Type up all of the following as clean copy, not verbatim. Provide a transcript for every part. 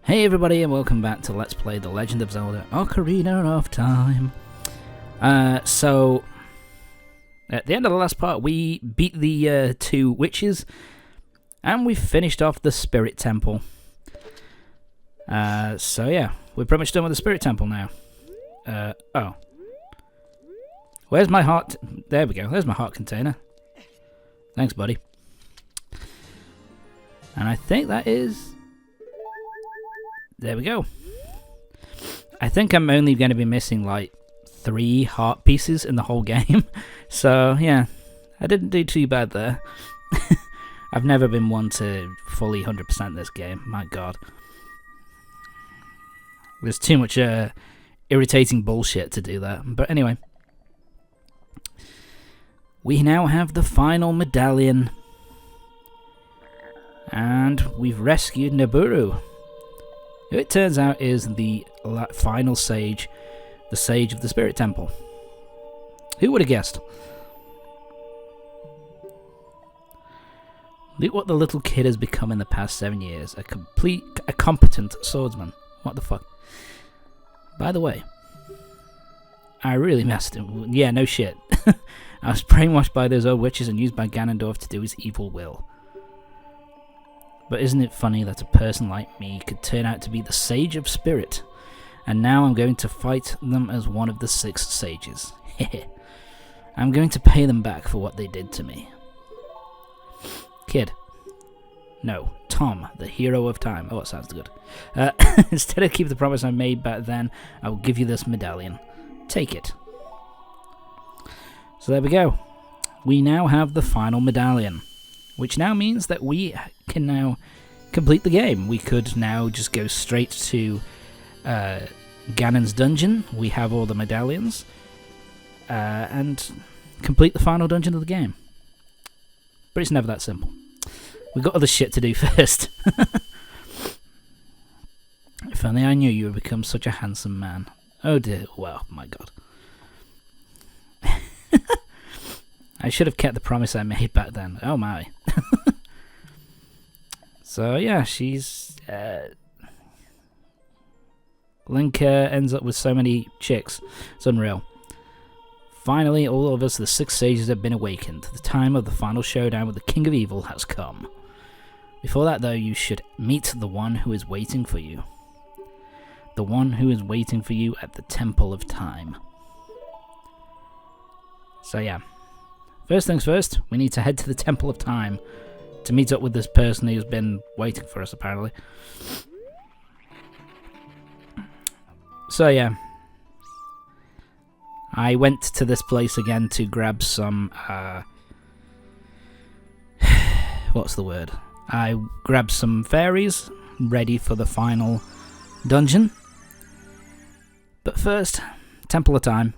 Hey everybody, and welcome back to Let's Play The Legend of Zelda Ocarina of Time. So at the end of the last part, we beat the two witches, and we finished off the Spirit Temple. So yeah, we're pretty much done with the Spirit Temple now. Oh. Where's my heart? There we go, there's my heart container. Thanks, buddy. And I think that is... There we go. I think I'm only going to be missing like 3 heart pieces in the whole game. So yeah, I didn't do too bad there. I've never been one to fully 100% this game. My god. There's too much irritating bullshit to do that. But anyway. We now have the final medallion. And we've rescued Naburu. Who it turns out is the final sage, the sage of the Spirit Temple. Who would have guessed? Look what the little kid has become in the past 7 years. A competent swordsman. What the fuck? By the way, I really messed him. Yeah, no shit. I was brainwashed by those old witches and used by Ganondorf to do his evil will. But isn't it funny that a person like me could turn out to be the Sage of Spirit? And now I'm going to fight them as one of the 6 sages. I'm going to pay them back for what they did to me. Kid. No, Tom, the hero of time. Oh, it sounds good. Instead of keep the promise I made back then, I will give you this medallion. Take it. So there we go. We now have the final medallion. Which now means that we can now complete the game. We could now just go straight to Ganon's dungeon. We have all the medallions. And complete the final dungeon of the game. But it's never that simple. We've got other shit to do first. If only I knew you would become such a handsome man. Oh dear, well, my god. I should have kept the promise I made back then. Oh my. So yeah, she's... Link ends up with so many chicks. It's unreal. Finally, all of us, the 6 sages, have been awakened. The time of the final showdown with the King of Evil has come. Before that, though, you should meet the one who is waiting for you. The one who is waiting for you at the Temple of Time. So yeah. First things first, we need to head to the Temple of Time to meet up with this person who's been waiting for us, apparently. So yeah. I went to this place again to grab some, what's the word? I grabbed some fairies, ready for the final dungeon. But first, Temple of Time.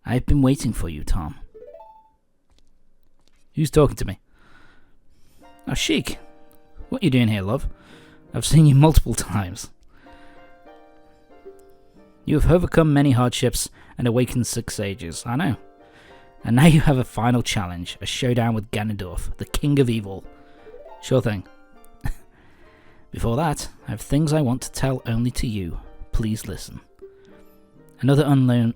I've been waiting for you, Tom. Who's talking to me? Oh, Sheik. What are you doing here, love? I've seen you multiple times. You have overcome many hardships and awakened 6 sages, I know. And now you have a final challenge, a showdown with Ganondorf, the King of Evil. Sure thing. Before that, I have things I want to tell only to you. Please listen. Another unknown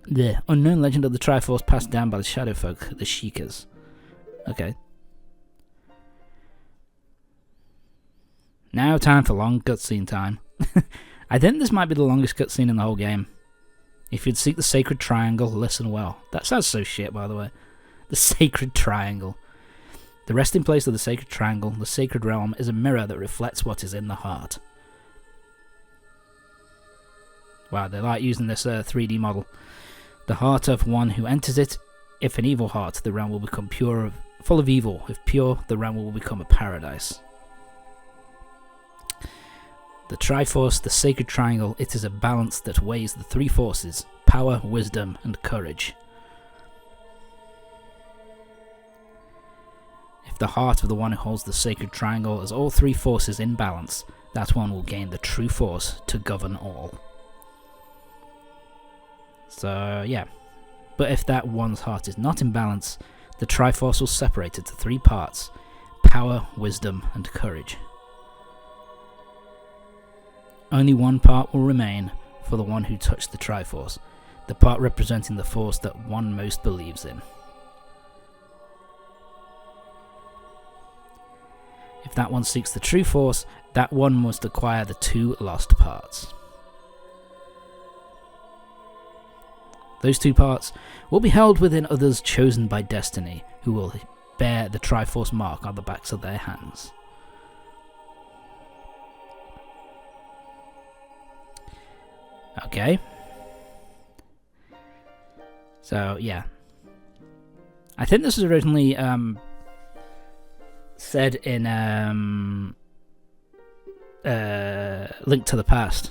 legend of the Triforce passed down by the Shadow Folk, the Sheikas. Okay. Now time for long cutscene time. I think this might be the longest cutscene in the whole game. If you'd seek the Sacred Triangle, listen well. That sounds so shit, by the way. The Sacred Triangle. The resting place of the Sacred Triangle, the Sacred Realm, is a mirror that reflects what is in the heart. Wow, they like using this 3D model. The heart of one who enters it. If an evil heart, the realm will become pure, full of evil. If pure, the realm will become a paradise. The Triforce, the Sacred Triangle, it is a balance that weighs the 3 forces: power, wisdom, and courage. If the heart of the one who holds the Sacred Triangle has all 3 forces in balance, that one will gain the true force to govern all. So, yeah. But if that one's heart is not in balance, the Triforce will separate into 3 parts: power, wisdom, and courage. only one part will remain for the one who touched the Triforce, the part representing the force that one most believes in. If that one seeks the true force, that one must acquire the 2 lost parts. Those 2 parts will be held within others chosen by destiny, who will bear the Triforce mark on the backs of their hands. Okay. So, yeah. I think this was originally said in Link to the Past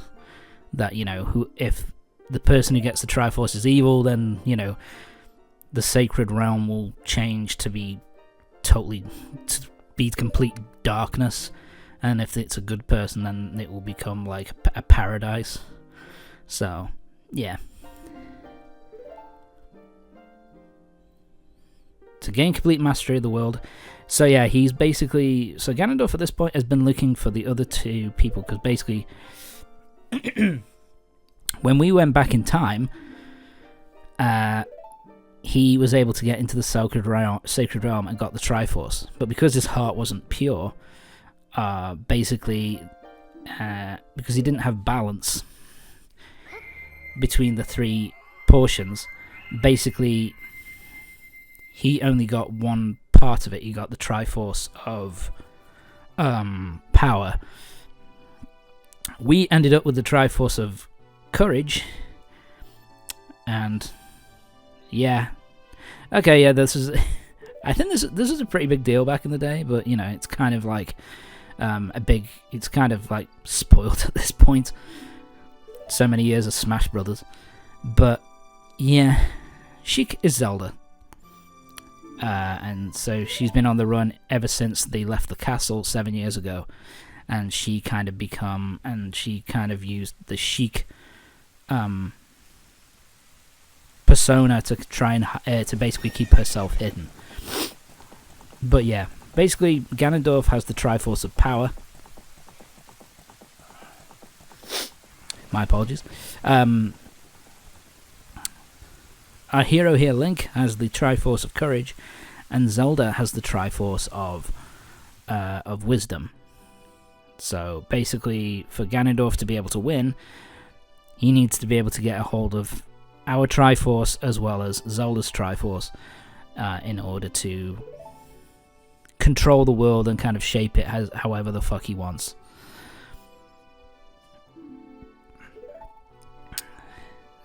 that, you know, if the person who gets the Triforce is evil, then, you know, the sacred realm will change to be complete darkness, and if it's a good person, then it will become like a paradise. So, yeah. To gain complete mastery of the world. So yeah, he's basically... So Ganondorf at this point has been looking for the other 2 people, because basically... when we went back in time, he was able to get into the sacred realm and got the Triforce. But because his heart wasn't pure, basically... because he didn't have balance between the 3 portions, basically he only got one part of it. He got the Triforce of power. We ended up with the Triforce of courage, and yeah, okay, yeah, this is I think this is a pretty big deal back in the day, but you know, it's kind of like it's kind of like spoiled at this point. So many years of Smash Brothers. But yeah, Sheik is Zelda. And so she's been on the run ever since they left the castle 7 years ago. And she kind of used the Sheik persona to try and to basically keep herself hidden. But yeah, basically Ganondorf has the Triforce of power. My apologies. Our hero here, Link, has the Triforce of courage, and Zelda has the Triforce of wisdom. So basically, for Ganondorf to be able to win, he needs to be able to get a hold of our Triforce as well as Zelda's Triforce in order to control the world and kind of shape it however the fuck he wants.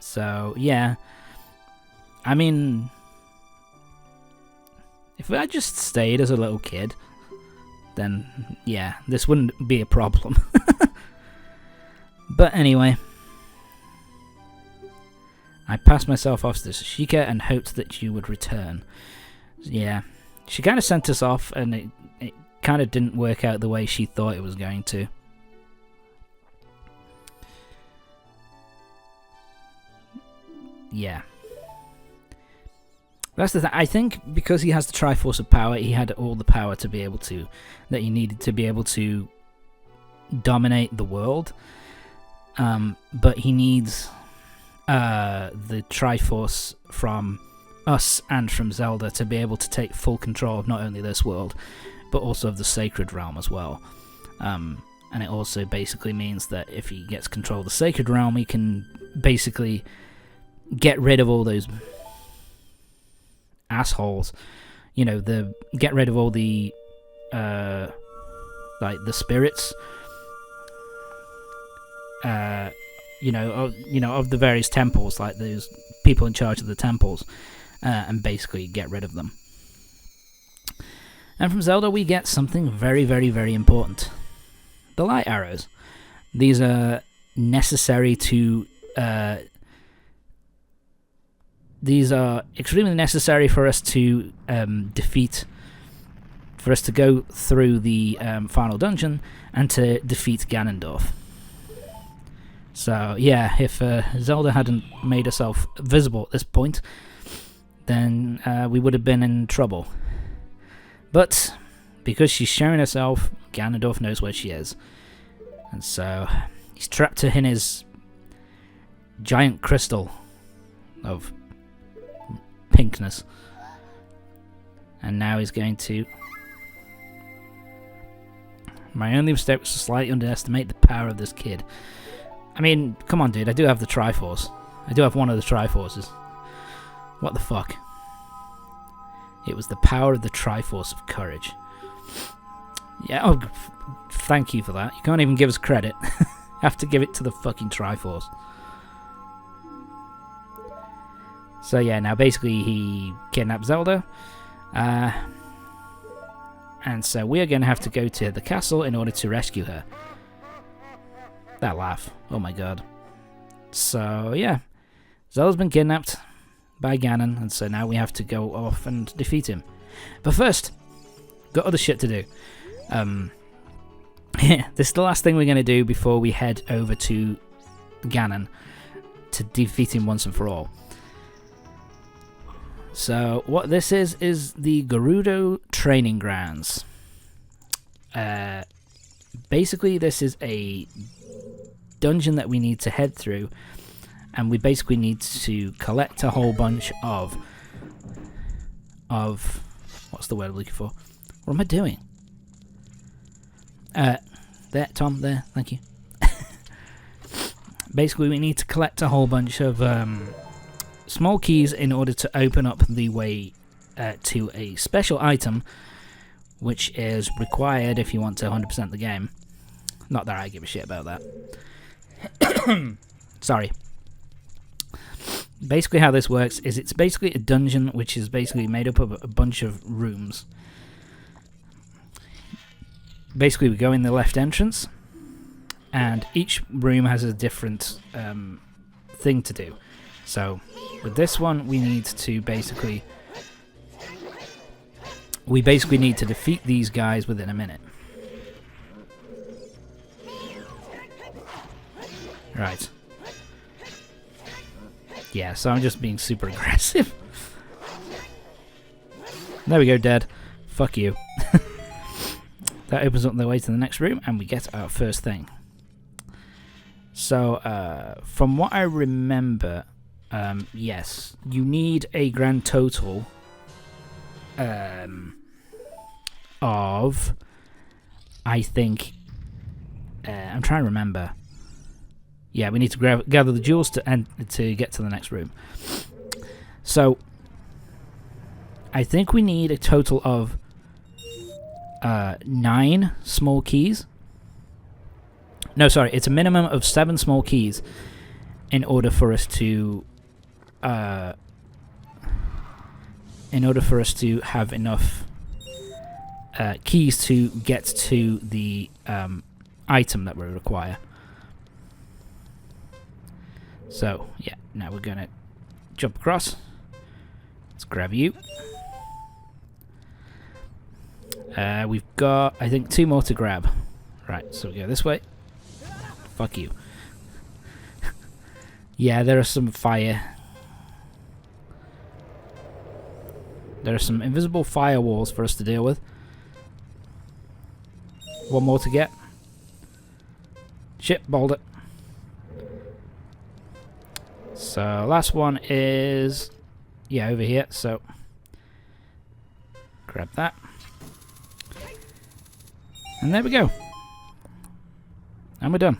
So, yeah. I mean, if I just stayed as a little kid, then, yeah, this wouldn't be a problem. But anyway, I passed myself off to Sheikah and hoped that you would return. Yeah, she kind of sent us off, and it kind of didn't work out the way she thought it was going to. Yeah. That's the thing. I think because he has the Triforce of power, he had all the power to be able to, that he needed to be able to dominate the world. But he needs the Triforce from us and from Zelda to be able to take full control of not only this world, but also of the Sacred Realm as well. And it also basically means that if he gets control of the Sacred Realm, he can basically get rid of all those assholes, you know, get rid of all the like the spirits, of the various temples, like those people in charge of the temples, and basically get rid of them. And from Zelda we get something very, very, very important: the light arrows. These are necessary to These are extremely necessary for us to for us to go through the final dungeon and to defeat Ganondorf. So yeah, if Zelda hadn't made herself visible at this point, then we would have been in trouble. But because she's shown herself, Ganondorf knows where she is. And so He's trapped her in his giant crystal of pinkness. And now he's going to... My only mistake was to slightly underestimate the power of this kid. I mean, come on, dude. I do have the Triforce. I do have one of the Triforces. What the fuck? It was the power of the Triforce of courage. Yeah, oh, thank you for that. You can't even give us credit. Have to give it to the fucking Triforce. So yeah, now basically he kidnapped Zelda. And so we are going to have to go to the castle in order to rescue her. That laugh. Oh my god. So yeah, Zelda's been kidnapped by Ganon, and so now we have to go off and defeat him. But first, got other shit to do. This is the last thing we're going to do before we head over to Ganon to defeat him once and for all. So what this is the Gerudo Training Grounds. Basically this is a dungeon that we need to head through, and we basically need to collect a whole bunch of what's the word I'm looking for? What am I doing? There, Tom, there, thank you. Basically we need to collect a whole bunch of small keys in order to open up the way to a special item, which is required if you want to 100% the game. Not that I give a shit about that. Sorry. Basically how this works is it's basically a dungeon which is basically made up of a bunch of rooms. Basically we go in the left entrance, and each room has a different thing to do. So with this one we need to basically need to defeat these guys within a minute. Right. Yeah, so I'm just being super aggressive. There we go, dead. Fuck you. That opens up the way to the next room, and we get our first thing. So, from what I remember, yes, you need a grand total of, I think, I'm trying to remember. Yeah, we need to gather the jewels to get to the next room. So, I think we need a total of 9 small keys. No, sorry, it's a minimum of 7 small keys in order for us to have enough keys to get to the item that we require. So, yeah, now we're going to jump across. Let's grab you. We've got, I think, 2 more to grab. Right, so we go this way. Fuck you. Yeah, there are some fire. There are some invisible firewalls for us to deal with. 1 more to get. Shit, balled it. So, last one is... yeah, over here, so... grab that. And there we go. And we're done.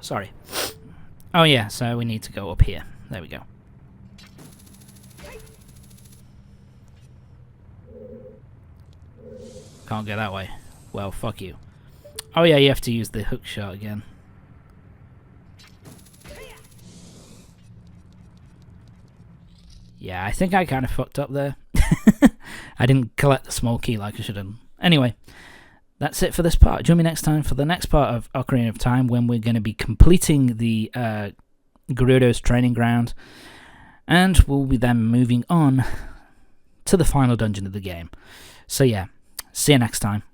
Sorry. Oh yeah, so we need to go up here. There we go. Can't go that way. Well, fuck you. Oh yeah, you have to use the hook shot again. Yeah, I think I kind of fucked up there. I didn't collect the small key like I should have. Anyway, that's it for this part. Join me next time for the next part of Ocarina of Time, when we're going to be completing the Gerudo's Training Ground, and we'll be then moving on to the final dungeon of the game. So yeah, see you next time.